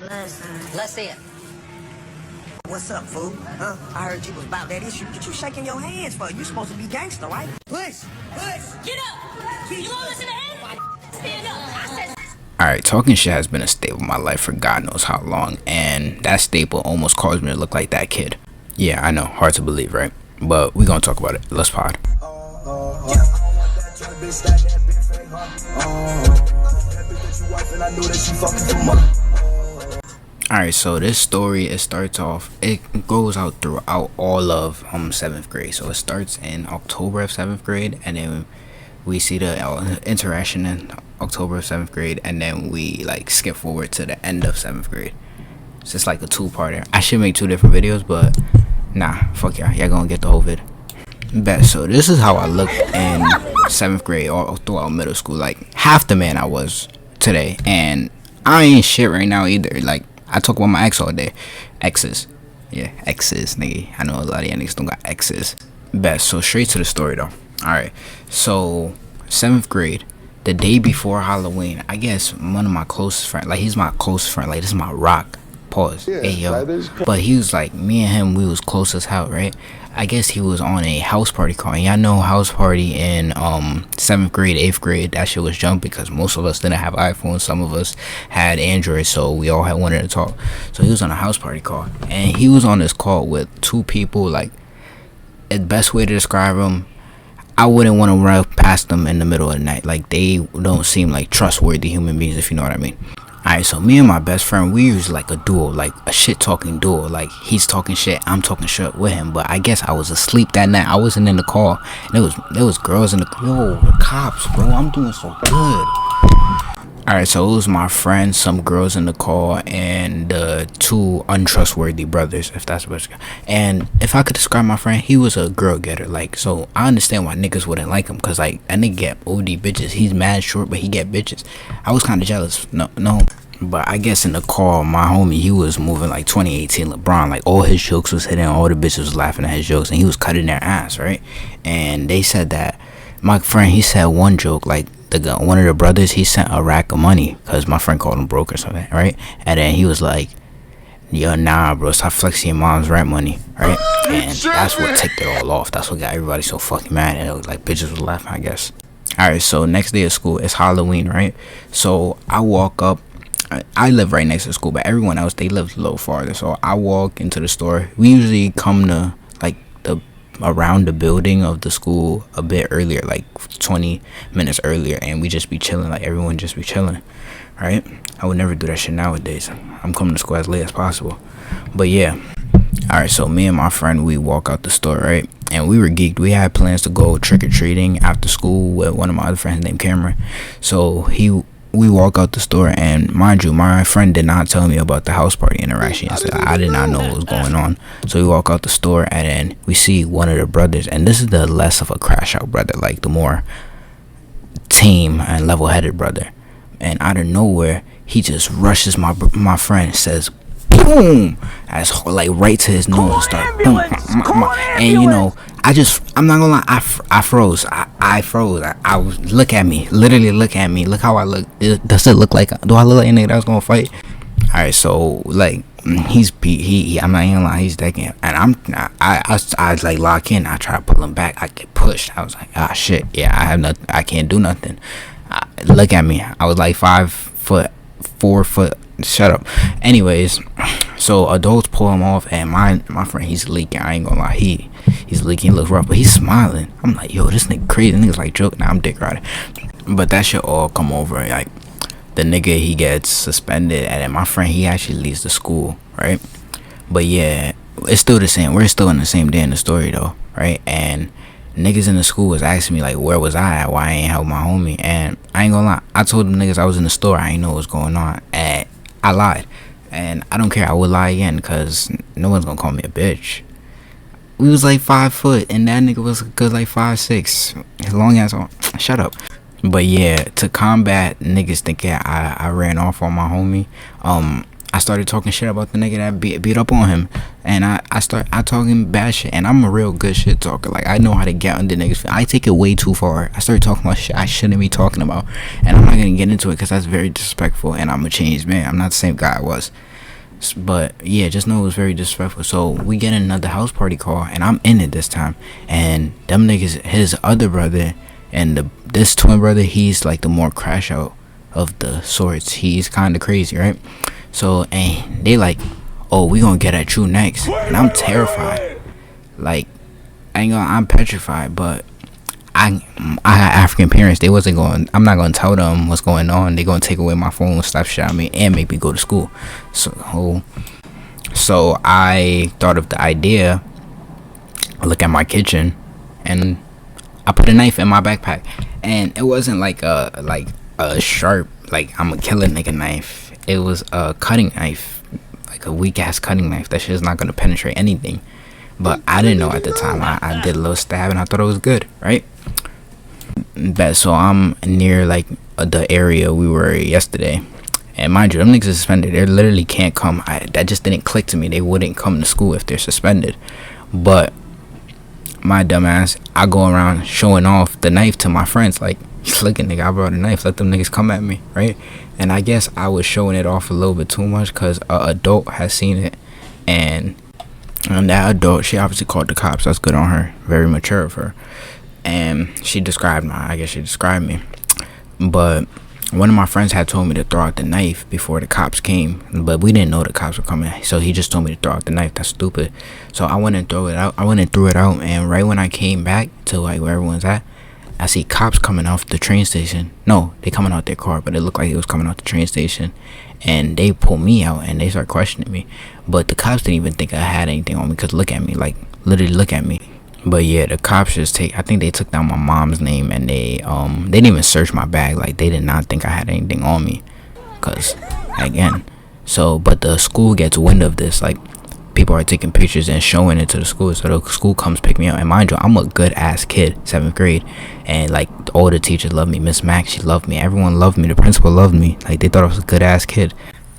Let's see it. What's up, fool? Huh? I heard you was about that issue. What you shaking your hands for? You supposed to be gangster, right? Push! Push! Get up! You won't listen to him? Stand up! I said. Alright, talking shit has been a staple of my life for God knows how long, and that staple almost caused me to look like that kid. Yeah, I know, hard to believe, right? But we gonna talk about it. Let's pod. Alright, so this story, it goes out throughout all of 7th grade. So it starts in October of 7th grade, and then we see the interaction in October of 7th grade, and then we like skip forward to the end of 7th grade. So it's like a two-parter. I should make 2 different videos, but nah, fuck y'all gonna get the whole vid. Bet. So this is how I looked in 7th grade all throughout middle school. Like half the man I was today, and I ain't shit right now either. Like I talk about my ex all day. Exes. Yeah, exes, nigga. I know a lot of y'all niggas don't got exes. Bet. So straight to the story though. Alright. So 7th grade, the day before Halloween, I guess one of my closest friends, like he's my closest friend, like this is my rock. Pause. Yeah, hey yo. But he was like, me and him, we was close as hell, right? I guess he was on a house party call. And y'all know house party in 7th grade, 8th grade, that shit was jump because most of us didn't have iPhones. Some of us had Android, so we all had wanted to talk. So he was on a house party call, and he was on this call with 2 people. Like the best way to describe them, I wouldn't want to run past them in the middle of the night. Like they don't seem like trustworthy human beings, if you know what I mean. Alright, so me and my best friend, we use like a duo, like a shit talking duo. Like he's talking shit, I'm talking shit with him. But I guess I was asleep that night. I wasn't in the call. And there was girls in the the cops, bro. I'm doing so good. Alright, so it was my friend, some girls in the call, and the 2 untrustworthy brothers, if that's what. And if I could describe my friend, he was a girl getter. Like, so I understand why niggas wouldn't like him, cause like that nigga get OD bitches. He's mad short, but he get bitches. I was kind of jealous. No. But I guess in the call, my homie, he was moving like 2018 LeBron. Like all his jokes was hitting, all the bitches was laughing at his jokes, and he was cutting their ass, right? And they said that my friend, he said one joke, like one of the brothers, he sent a rack of money because my friend called him broke or something, right? And then he was like, yo, nah, bro, stop flexing your mom's rent money, right? And that's what ticked it all off. That's what got everybody so fucking mad. And it was like bitches was laughing, I guess. Alright, so next day of school, it's Halloween, right? So I walk up. I live right next to school, but everyone else, they live a little farther. So I walk into the store. We usually come to like around the building of the school a bit earlier, like 20 minutes earlier, and we just be chilling. Like everyone just be chilling, right? I would never do that shit nowadays. I'm coming to school as late as possible. But yeah, alright, so me and my friend, we walk out the store, right? And we were geeked. We had plans to go trick-or-treating after school with one of my other friends named Cameron. So we walk out the store, and mind you, my friend did not tell me about the house party interaction. So I did not know what was going on. So we walk out the store, and then we see one of the brothers, and this is the less of a crash out brother, like the more tame and level-headed brother. And out of nowhere, he just rushes my friend, says boom, as like right to his nose, and start boom, and you know, I'm not gonna lie, I froze. I froze. I was, look at me, literally look at me. Look how I look. Does it look like, do I look like a nigga that was gonna fight? Alright, so like he's beat. I'm not gonna lie, he's decking, and I like lock in. I try to pull him back. I get pushed. I was like, ah shit, yeah, I have nothing. I can't do nothing. Look at me. I was like 5 foot, 4 foot. Shut up. Anyways, so adults pull him off, and my friend, he's leaking. I ain't gonna lie, he's leaking. He looks rough, but he's smiling. I'm like, yo, this nigga crazy. Niggas like joking. Now I'm dick riding. But that shit all come over. Like the nigga, he gets suspended, and then my friend, he actually leaves the school, right? But yeah, it's still the same. We're still in the same day in the story though, right? And niggas in the school was asking me like, where was I at? Why I ain't help my homie? And I ain't gonna lie, I told them niggas I was in the store. I ain't know what was going on, and I lied. And I don't care, I would lie again, because no one's gonna call me a bitch. We was like 5 foot, and that nigga was good like 5'6". His long ass on. Shut up. But yeah, to combat niggas thinking I ran off on my homie, I started talking shit about the nigga that beat up on him, and I talking bad shit, and I'm a real good shit talker. Like I know how to get under niggas. I take it way too far. I started talking about shit I shouldn't be talking about, and I'm not gonna get into it because that's very disrespectful, and I'm a changed man. I'm not the same guy I was. But yeah, just know it was very disrespectful. So we get another house party call, and I'm in it this time. And them niggas, his other brother, and this twin brother, he's like the more crash out of the sorts. He's kind of crazy, right? So and they like, oh, we gonna get at you next, and I'm terrified. Like, I'm petrified, but I had African parents. They wasn't going. I'm not gonna tell them what's going on. They gonna take away my phone, slap shit out of me, and make me go to school. So I thought of the idea. Look at my kitchen, and I put a knife in my backpack, and it wasn't like a sharp, like I'm a killer nigga knife. It was a cutting knife, like a weak ass cutting knife. That shit's not gonna penetrate anything. But I didn't know at the time. I did a little stab, and I thought it was good, right? So I'm near like the area we were yesterday, and mind you, them niggas are suspended. They literally can't come. That just didn't click to me. They wouldn't come to school if they're suspended. But my dumbass, I go around showing off the knife to my friends, like, look at nigga, I brought a knife, let them niggas come at me, right? And I guess I was showing it off a little bit too much, because an adult has seen it, and that adult, she obviously called the cops. That's good on her, very mature of her. And she described me. But one of my friends had told me to throw out the knife before the cops came, but we didn't know the cops were coming, so he just told me to throw out the knife. That's stupid. So I went and threw it out, and right when I came back to like where everyone's at, I see cops coming off the train station. No, they coming out their car, but it looked like it was coming out the train station, and they pulled me out and they start questioning me. But the cops didn't even think I had anything on me, because look at me, like literally look at me. But yeah, the cops I think they took down my mom's name, and they didn't even search my bag. Like, they did not think I had anything on me, because again, but the school gets wind of this. Like, people are taking pictures and showing it to the school, so the school comes pick me up. And mind you, I'm a good ass kid, 7th grade, and like all the teachers love me. Miss Max, she loved me. Everyone loved me. The principal loved me. Like, they thought I was a good ass kid.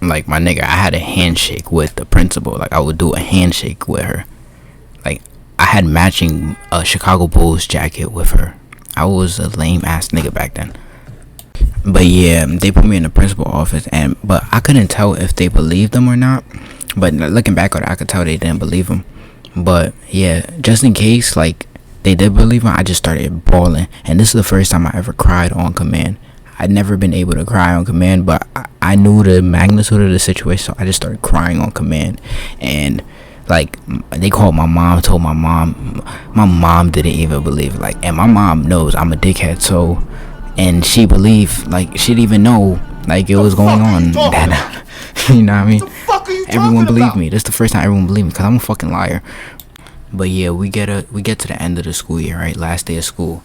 Like, my nigga, I had a handshake with the principal. Like, I would do a handshake with her. Like, I had matching Chicago Bulls jacket with her. I was a lame ass nigga back then. But yeah, they put me in the principal office, but I couldn't tell if they believed them or not. But looking back on it, I could tell they didn't believe him. But yeah, just in case like they did believe him, I just started bawling. And this is the first time I ever cried on command. I'd never been able to cry on command, but I knew the magnitude of the situation, so I just started crying on command. And like, they called my mom, told my mom didn't even believe it. Like, and my mom knows I'm a dickhead, so, and she believed, like, she didn't even know like it was going on. That, you know what I mean? Everyone believed me. This is the first time everyone believed me, because I'm a fucking liar. But yeah, we get to the end of the school year, right? Last day of school,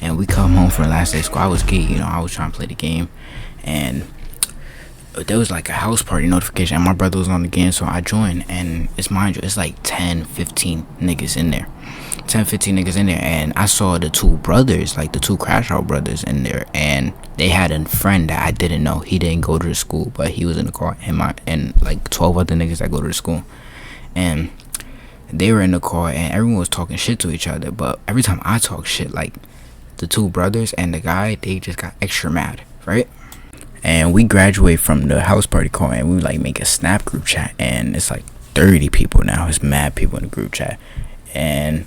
and we come home from the last day of school. I was geek, I was trying to play the game, and there was like a house party notification, and my brother was on the game, so I joined. And it's like 10 15 niggas in there, and I saw the two brothers, like the two crash out brothers in there, and they had a friend that I didn't know. He didn't go to the school, but he was in the car, and like 12 other niggas that go to the school, and they were in the car, and everyone was talking shit to each other. But every time I talk shit, like the two brothers and the guy, they just got extra mad, right? And we graduate from the house party call, and we like make a snap group chat, and it's like 30 people now. It's mad people in the group chat, and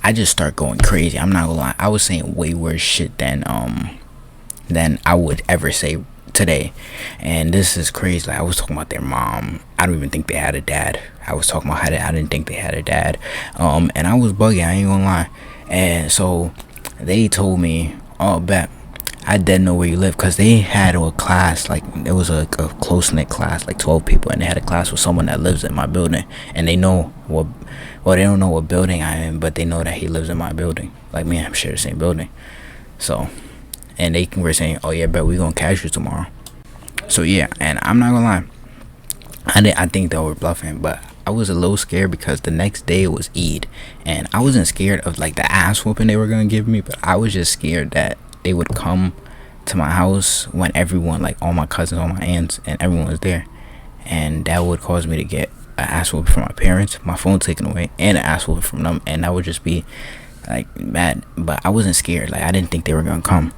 I just start going crazy. I'm not gonna lie, I was saying way worse shit than I would ever say today. And this is crazy. Like, I was talking about their mom. I don't even think they had a dad. I was talking about I didn't think they had a dad. And I was bugging, I ain't gonna lie. And so they told me, oh, bet I didn't know where you live, because they had a class, like it was a close-knit class, like 12 people, and they had a class with someone that lives in my building, and they know they don't know what building I'm in, but they know that he lives in my building. Like, me and him share the same building. So, and they were saying, oh yeah, bet we gonna catch you tomorrow. So yeah, and I'm not gonna lie, I think they were bluffing, but I was a little scared, because the next day was Eid, and I wasn't scared of like the ass whooping they were gonna give me, but I was just scared that they would come to my house when everyone, like all my cousins, all my aunts, and everyone was there, and that would cause me to get an ass whooping from my parents, my phone taken away, and an ass whooping from them, and that would just be like bad. But I wasn't scared. Like, I didn't think they were gonna come.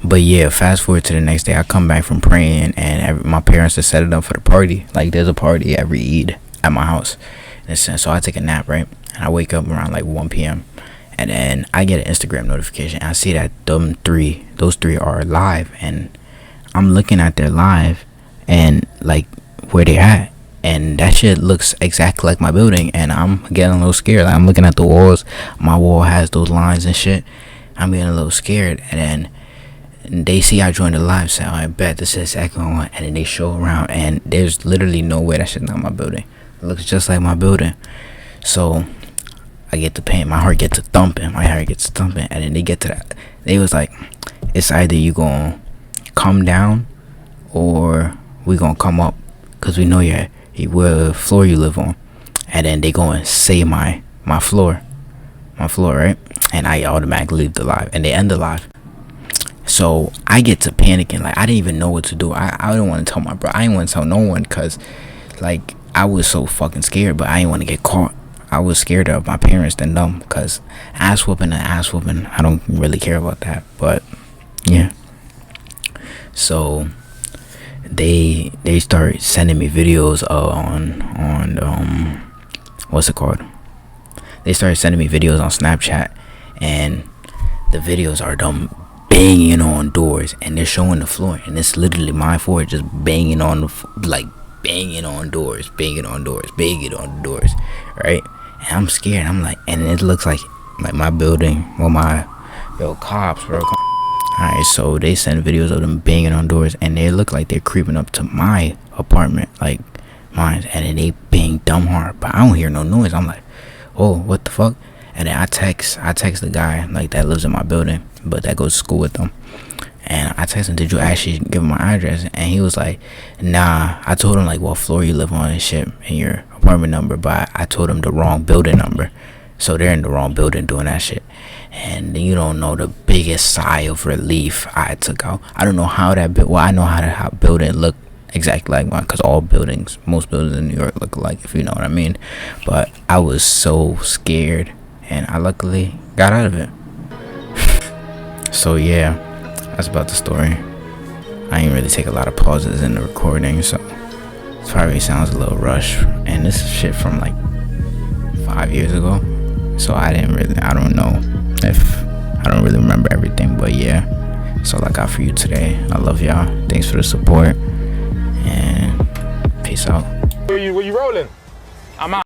But yeah, fast forward to the next day, I come back from praying, and my parents have set it up for the party. Like, there's a party every Eid at my house. And so I take a nap, right? And I wake up around like 1 p.m. And then I get an Instagram notification. I see that those three are live, and I'm looking at their live and like where they at. And that shit looks exactly like my building, and I'm getting a little scared. Like, I'm looking at the walls. My wall has those lines and shit. I'm getting a little scared, and then they see I joined the live, so I bet this is exactly one. And then they show around, and there's literally no way that shit's not my building. It looks just like my building. So I get the pain. My heart gets to thumping. And then they get to that. They was like, it's either you gonna come down or we gonna come up, cause we know what floor you live on. And then they go and say my floor, right? And I automatically leave the live, and they end the live. So I get to panicking. Like, I didn't even know what to do. I didn't want to tell my bro. I didn't want to tell no one, cause like I was so fucking scared. But I didn't want to get caught. I was scared of my parents than them, cause ass whooping, I don't really care about that. But yeah. So they start sending me videos on what's it called? They started sending me videos on Snapchat, and the videos are them banging on doors, and they're showing the floor, and it's literally my floor just banging on banging on doors, right? And I'm scared. I'm like, and it looks like my building, my cops, bro. Alright, so they send videos of them banging on doors, and they look like they're creeping up to my apartment, like mine, and then they bang dumb hard, but I don't hear no noise. I'm like, oh, what the fuck? And then I text the guy like that lives in my building, but that goes to school with them. And I text him, did you actually give him my address? And he was like, nah. I told him like what floor you live on and shit, and your apartment number, but I told him the wrong building number. So they're in the wrong building doing that shit. And you don't know the biggest sigh of relief I took out. I don't know how that I know how that building looked exactly like mine, because most buildings in New York look alike, if you know what I mean. But I was so scared, and I luckily got out of it. So yeah, that's about the story. I didn't really take a lot of pauses in the recording, so it probably sounds a little rushed. And this is shit from like 5 years ago, so I don't really remember everything. But yeah, that's all I got for you today. I love y'all. Thanks for the support, and peace out. Where you rolling? I'm out.